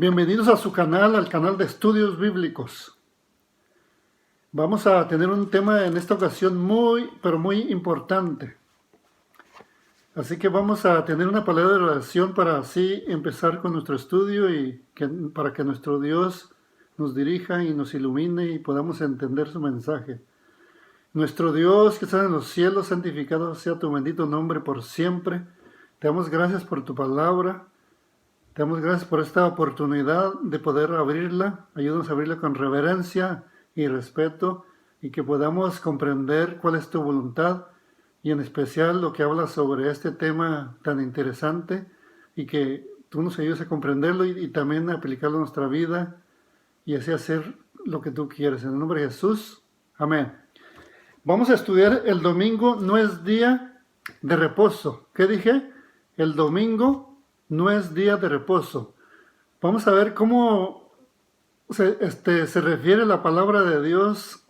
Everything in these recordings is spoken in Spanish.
Bienvenidos a su canal, al canal de Estudios Bíblicos. Vamos a tener un tema en esta ocasión pero muy importante. Así que vamos a tener una palabra de oración para así empezar con nuestro estudio y para que nuestro Dios nos dirija y nos ilumine y podamos entender su mensaje. Nuestro Dios que está en los cielos, santificado sea tu bendito nombre por siempre. Te damos gracias por tu palabra. Te damos gracias por esta oportunidad de poder abrirla. Ayúdanos a abrirla con reverencia y respeto y que podamos comprender cuál es tu voluntad y en especial lo que habla sobre este tema tan interesante y que tú nos ayudes a comprenderlo y también a aplicarlo a nuestra vida y así hacer lo que tú quieres. En el nombre de Jesús, amén. Vamos a estudiar el domingo no es día de reposo. ¿Qué dije? El domingo no es día de reposo. Vamos a ver cómo se refiere la palabra de Dios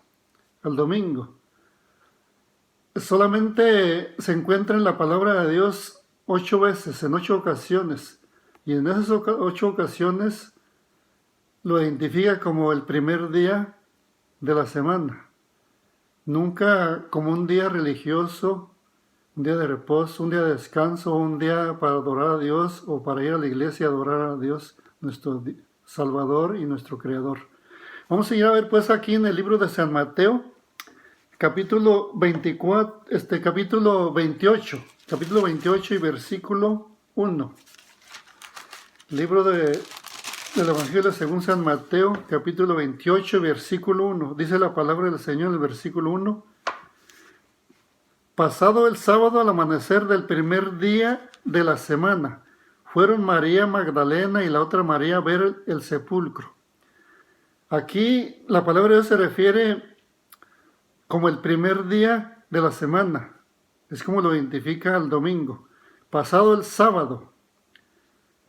al domingo. Solamente se encuentra en la palabra de Dios 8 veces, en 8 ocasiones. Y en esas 8 ocasiones lo identifica como el primer día de la semana. Nunca como un día religioso, un día de reposo, un día de descanso, un día para adorar a Dios o para ir a la iglesia a adorar a Dios, nuestro Salvador y nuestro Creador. Vamos a ir a ver pues aquí en el libro de San Mateo, capítulo 28 y versículo 1. Libro del Evangelio según San Mateo, capítulo 28, versículo 1. Dice la palabra del Señor en el versículo 1. Pasado el sábado al amanecer del primer día de la semana, fueron María Magdalena y la otra María a ver el sepulcro. Aquí la palabra de Dios se refiere como el primer día de la semana. Es como lo identifica el domingo. Pasado el sábado,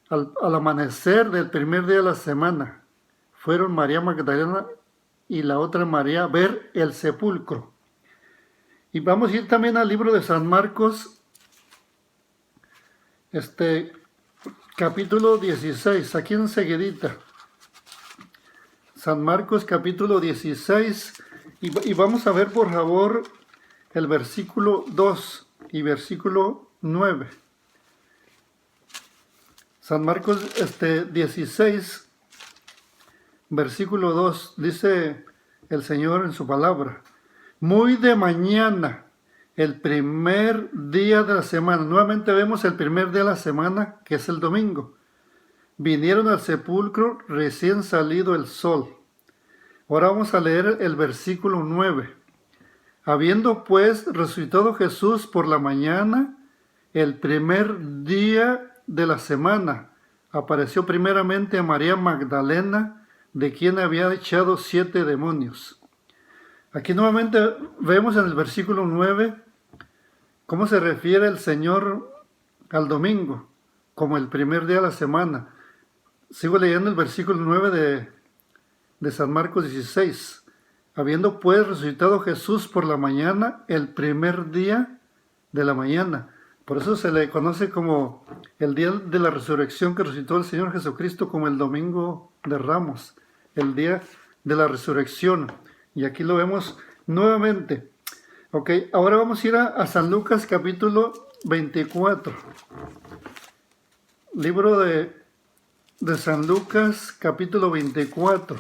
al amanecer del primer día de la semana, fueron María Magdalena y la otra María a ver el sepulcro. Y vamos a ir también al libro de San Marcos, capítulo 16, aquí enseguidita. San Marcos, capítulo 16, y vamos a ver por favor el versículo 2 y versículo 9. San Marcos 16, versículo 2, dice el Señor en su palabra. Muy de mañana, el primer día de la semana. Nuevamente vemos el primer día de la semana, que es el domingo. Vinieron al sepulcro recién salido el sol. Ahora vamos a leer el versículo 9. Habiendo pues resucitado Jesús por la mañana, el primer día de la semana, apareció primeramente a María Magdalena, de quien había echado 7 demonios. Aquí nuevamente vemos en el versículo 9 cómo se refiere el Señor al domingo, como el primer día de la semana. Sigo leyendo el versículo 9 de San Marcos 16. Habiendo pues resucitado Jesús por la mañana, el primer día de la mañana. Por eso se le conoce como el día de la resurrección que resucitó el Señor Jesucristo, como el domingo de Ramos, el día de la resurrección. Y aquí lo vemos nuevamente. Ok, ahora vamos a ir a San Lucas capítulo 24. Libro de San Lucas capítulo 24.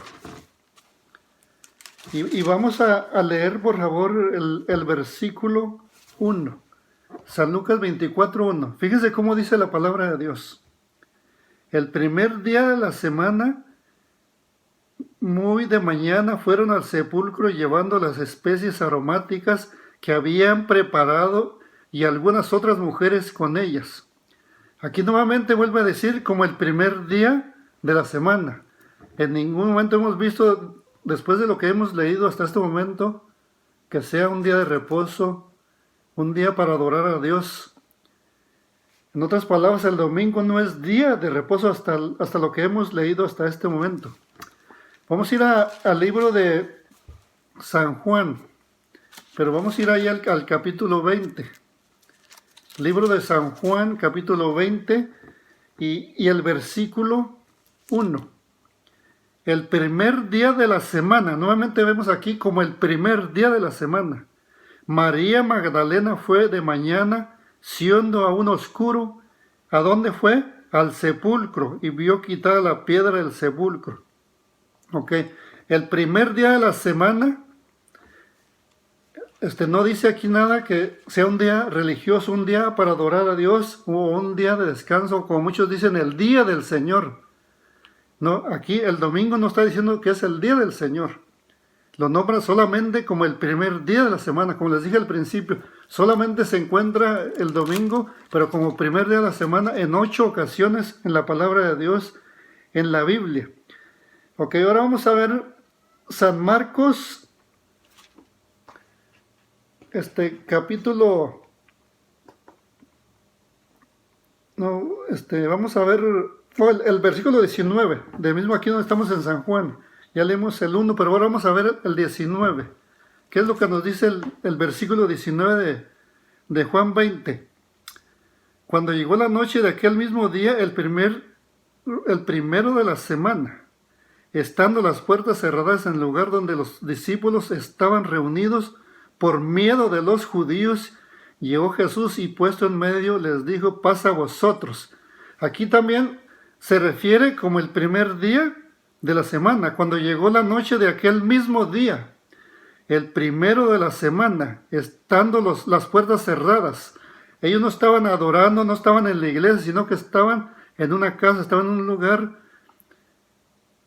Y vamos a leer por favor el versículo 1. San Lucas 24, 1. Fíjense cómo dice la palabra de Dios. El primer día de la semana, muy de mañana, fueron al sepulcro llevando las especies aromáticas que habían preparado y algunas otras mujeres con ellas. Aquí nuevamente vuelve a decir como el primer día de la semana. En ningún momento hemos visto, después de lo que hemos leído hasta este momento, que sea un día de reposo, un día para adorar a Dios. En otras palabras, el domingo no es día de reposo hasta lo que hemos leído hasta este momento. Vamos a ir al libro de San Juan, pero vamos a ir ahí al capítulo 20. Libro de San Juan, capítulo 20, y el versículo 1. El primer día de la semana. Nuevamente vemos aquí como el primer día de la semana. María Magdalena fue de mañana, siendo aún oscuro. ¿A dónde fue? Al sepulcro, y vio quitada la piedra del sepulcro. Ok. El primer día de la semana, no dice aquí nada que sea un día religioso, un día para adorar a Dios, o un día de descanso, como muchos dicen, el día del Señor. No, aquí el domingo no está diciendo que es el día del Señor. Lo nombra solamente como el primer día de la semana, como les dije al principio. Solamente se encuentra el domingo, pero como primer día de la semana en 8 ocasiones en la palabra de Dios, en la Biblia. Ok, ahora vamos a ver San Marcos, capítulo... No, vamos a ver el versículo 19, de mismo aquí donde estamos en San Juan. Ya leemos el 1, pero ahora vamos a ver el 19. ¿Qué es lo que nos dice el versículo 19 de Juan 20? Cuando llegó la noche de aquel mismo día, el primero de la semana, estando las puertas cerradas en el lugar donde los discípulos estaban reunidos por miedo de los judíos, llegó Jesús y puesto en medio les dijo: paz a vosotros. Aquí también se refiere como el primer día de la semana, cuando llegó la noche de aquel mismo día, el primero de la semana, estando las puertas cerradas. Ellos no estaban adorando, no estaban en la iglesia, sino que estaban en una casa, estaban en un lugar,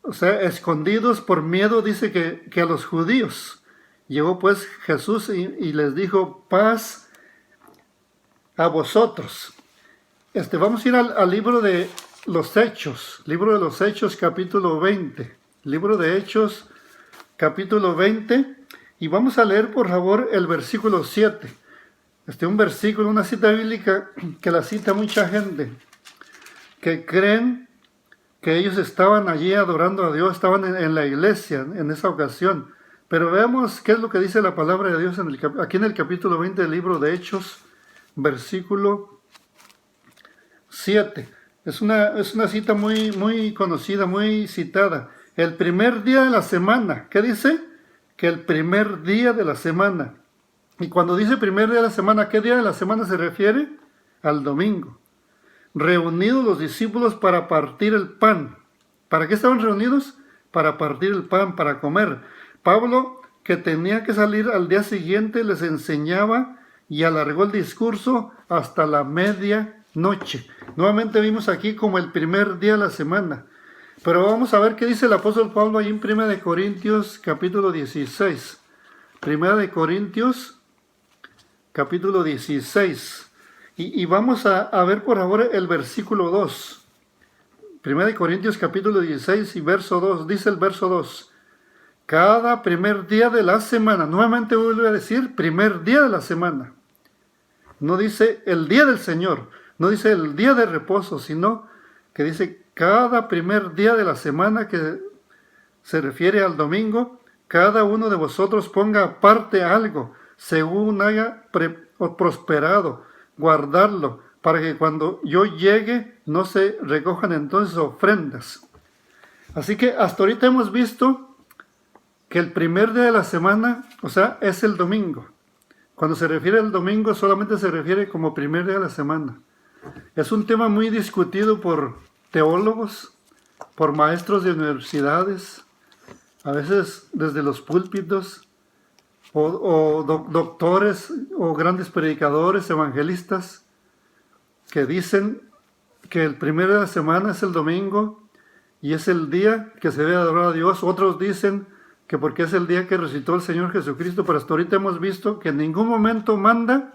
o sea, escondidos por miedo, dice que a los judíos. Llegó pues Jesús y les dijo: paz a vosotros. Vamos a ir al libro de los Hechos, libro de los Hechos, capítulo 20. Libro de Hechos, capítulo 20. Y vamos a leer, por favor, el versículo 7. Un versículo, una cita bíblica que la cita mucha gente, que creen que ellos estaban allí adorando a Dios, estaban en la iglesia en esa ocasión. Pero veamos qué es lo que dice la palabra de Dios aquí en el capítulo 20 del libro de Hechos, versículo 7. Es una cita muy conocida, muy citada. El primer día de la semana. ¿Qué dice? Que el primer día de la semana. Y cuando dice primer día de la semana, ¿qué día de la semana se refiere? Al domingo. Reunidos los discípulos para partir el pan. ¿Para qué estaban reunidos? Para partir el pan, para comer. Pablo, que tenía que salir al día siguiente, les enseñaba y alargó el discurso hasta la medianoche. Nuevamente vimos aquí como el primer día de la semana. Pero vamos a ver qué dice el apóstol Pablo ahí en 1 Corintios capítulo 16. 1 Corintios capítulo 16. Y vamos a ver por ahora el versículo 2. 1 Corintios capítulo 16 y verso 2. Dice el verso 2. Cada primer día de la semana. Nuevamente vuelvo a decir primer día de la semana. No dice el día del Señor. No dice el día de reposo, sino que dice cada primer día de la semana, que se refiere al domingo. Cada uno de vosotros ponga aparte algo, según haya prosperado, guardarlo, para que cuando yo llegue no se recojan entonces ofrendas. Así que hasta ahorita hemos visto que el primer día de la semana, o sea, es el domingo. Cuando se refiere al domingo solamente se refiere como primer día de la semana. Es un tema muy discutido por teólogos, por maestros de universidades, a veces desde los púlpitos, o doctores o grandes predicadores, evangelistas, que dicen que el primer día de la semana es el domingo y es el día que se debe adorar a Dios. Otros dicen que porque es el día que resucitó el Señor Jesucristo, pero hasta ahorita hemos visto que en ningún momento manda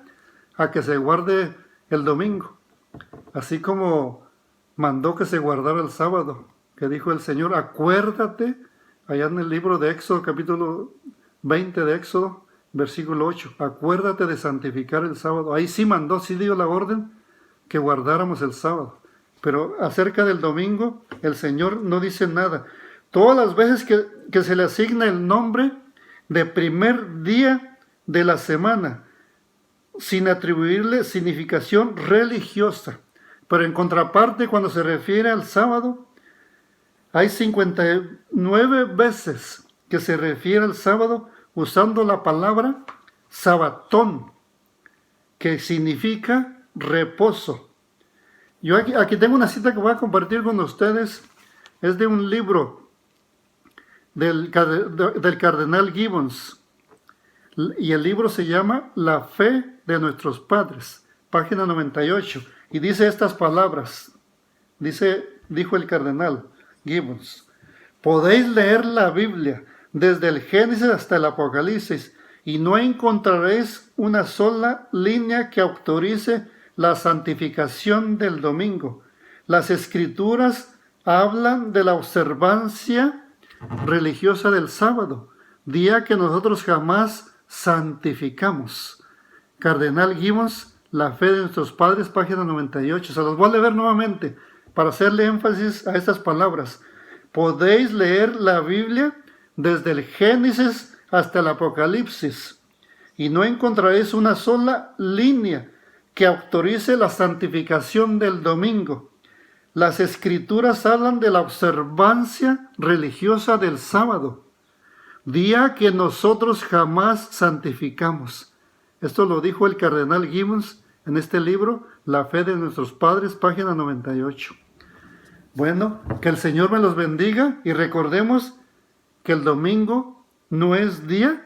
a que se guarde el domingo, así como mandó que se guardara el sábado, que dijo el Señor: acuérdate, allá en el libro de Éxodo, capítulo 20 de Éxodo, versículo 8, acuérdate de santificar el sábado. Ahí sí mandó, sí dio la orden que guardáramos el sábado. Pero acerca del domingo, el Señor no dice nada. Todas las veces que se le asigna el nombre de primer día de la semana, sin atribuirle significación religiosa. Pero en contraparte, cuando se refiere al sábado, Hay 59 veces que se refiere al sábado usando la palabra sabatón, que significa reposo. Yo aquí tengo una cita que voy a compartir con ustedes. Es de un libro del cardenal Gibbons. Y el libro se llama La fe de nuestros padres, página 98. Y dice estas palabras. Dijo el cardenal Gibbons: podéis leer la Biblia desde el Génesis hasta el Apocalipsis y no encontraréis una sola línea que autorice la santificación del domingo. Las Escrituras hablan de la observancia religiosa del sábado, día que nosotros jamás santificamos. Cardenal Gibbons, La fe de nuestros padres, página 98. Se los voy a leer nuevamente para hacerle énfasis a estas palabras. Podéis leer la Biblia desde el Génesis hasta el Apocalipsis y no encontraréis una sola línea que autorice la santificación del domingo. Las Escrituras hablan de la observancia religiosa del sábado, día que nosotros jamás santificamos. Esto lo dijo el cardenal Gibbons en este libro, La fe de nuestros padres, página 98. Bueno, que el Señor me los bendiga y recordemos que el domingo no es día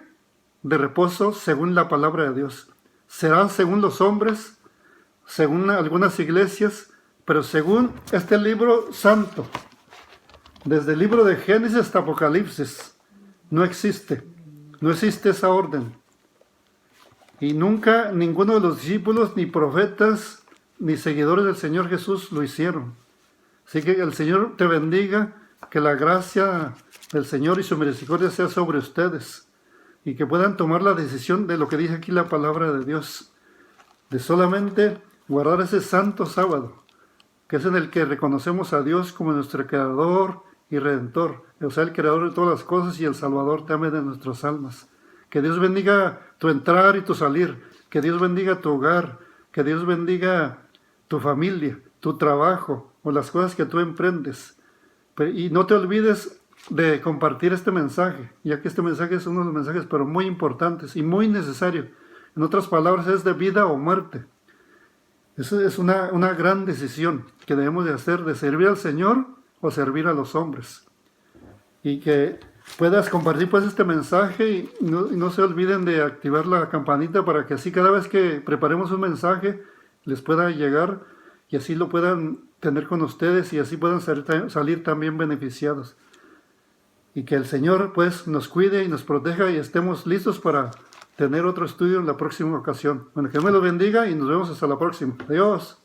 de reposo según la palabra de Dios. Será según los hombres, según algunas iglesias, pero según este libro santo, desde el libro de Génesis hasta Apocalipsis, no existe esa orden. Y nunca ninguno de los discípulos, ni profetas, ni seguidores del Señor Jesús lo hicieron. Así que el Señor te bendiga, que la gracia del Señor y su misericordia sea sobre ustedes, y que puedan tomar la decisión de lo que dice aquí la palabra de Dios, de solamente guardar ese santo sábado, que es en el que reconocemos a Dios como nuestro Creador y Redentor, o sea, el Creador de todas las cosas y el Salvador también de nuestras almas. Que Dios bendiga tu entrar y tu salir, que Dios bendiga tu hogar, que Dios bendiga tu familia, tu trabajo o las cosas que tú emprendes. Y no te olvides de compartir este mensaje, ya que este mensaje es uno de los mensajes pero muy importantes y muy necesario. En otras palabras, es de vida o muerte. Eso es una gran decisión que debemos de hacer, de servir al Señor o servir a los hombres. Y que puedas compartir pues este mensaje y no se olviden de activar la campanita para que así cada vez que preparemos un mensaje les pueda llegar y así lo puedan tener con ustedes y así puedan salir también beneficiados. Y que el Señor pues nos cuide y nos proteja y estemos listos para tener otro estudio en la próxima ocasión. Bueno, que me lo bendiga y nos vemos hasta la próxima. Adiós.